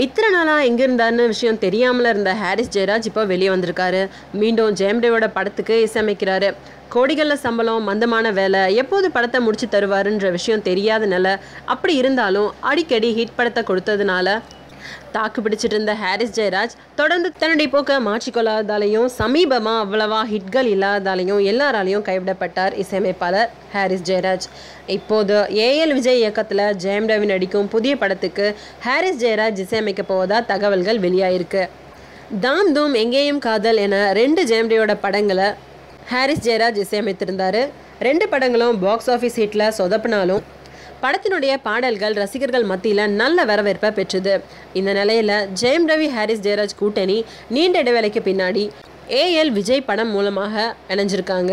இத்தனை நாளாக எங்கே இருந்தாருன்னு விஷயம் தெரியாமல் இருந்த ஹாரிஸ் ஜெயராஜ் இப்போ வெளியே வந்திருக்காரு. மீண்டும் ஜெயம் ரவியோட படத்துக்கு இசையமைக்கிறாரு. கோடிகளில் சம்பளம், மந்தமான வேலை, எப்போது படத்தை முடிச்சு தருவாருன்ற விஷயம் தெரியாதனால, அப்படி இருந்தாலும் அடிக்கடி ஹிட் படத்தை கொடுத்ததுனால தாக்கு பிடிச்சிட்டு இருந்த ஹாரிஸ் ஜெயராஜ் தொடர்ந்து தன்னுடைய போக்க மாற்றிக்கொள்ளாதாலையும் சமீபமாக அவ்வளவா ஹிட்கள் இல்லாதாலையும் எல்லாராலையும் கைவிடப்பட்டார் இசையமைப்பாளர் ஹாரிஸ் ஜெயராஜ். இப்போது ஏஎல் விஜய் இயக்கத்தில் ஜெயம் ரவி நடிக்கும் புதிய படத்துக்கு ஹாரிஸ் ஜெயராஜ் இசையமைக்க போவதா தகவல்கள் வெளியாயிருக்கு. தாம் தூம், எங்கேயும் காதல் என 2 ஜெயம் ரவியோட படங்களை ஹாரிஸ் ஜெயராஜ் இசையமைத்திருந்தார். 2 படங்களும் பாக்ஸ் ஆஃபீஸ் ஹிட்டில் சொதப்பினாலும் படத்தினுடைய பாடல்கள் ரசிகர்கள் மத்தியில் நல்ல வரவேற்பை பெற்றது. இந்த நிலையில் ஜெயம் ரவி ஹாரிஸ் ஜெயராஜ் கூட்டணி நீண்ட இடைவேளைக்கு பின்னாடி ஏஎல் விஜய் படம் மூலமாக இணைஞ்சிருக்காங்க.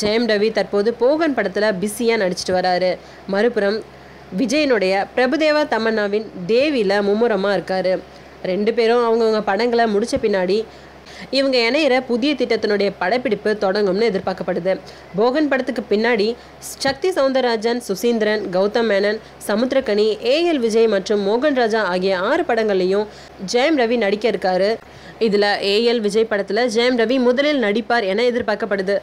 ஜெயம் ரவி தற்போது போகன் படத்தில் பிஸியாக நடிச்சிட்டு வராரு. மறுபுறம் விஜயனுடைய பிரபுதேவா தமன்னாவின் தேவியில் மும்முரமாக இருக்கார். 2 பேரும் அவங்கவுங்க படங்களை முடித்த பின்னாடி இவங்க இணையிற புதிய திட்டத்தினுடைய படப்பிடிப்பு தொடங்கும்னு எதிர்பார்க்கப்படுது. போகன் படத்துக்கு பின்னாடி சக்தி சௌந்தரராஜன், சுசீந்திரன், கௌதம் மேனன், சமுத்திரக்கனி, ஏஎல் விஜய் மற்றும் மோகன் ராஜா ஆகிய 6 படங்கள்லையும் ஜெயம் ரவி நடிக்க இருக்காரு. இதில் ஏஎல் விஜய் படத்தில் ஜெயம் ரவி முதலில் நடிப்பார் என எதிர்பார்க்கப்படுது.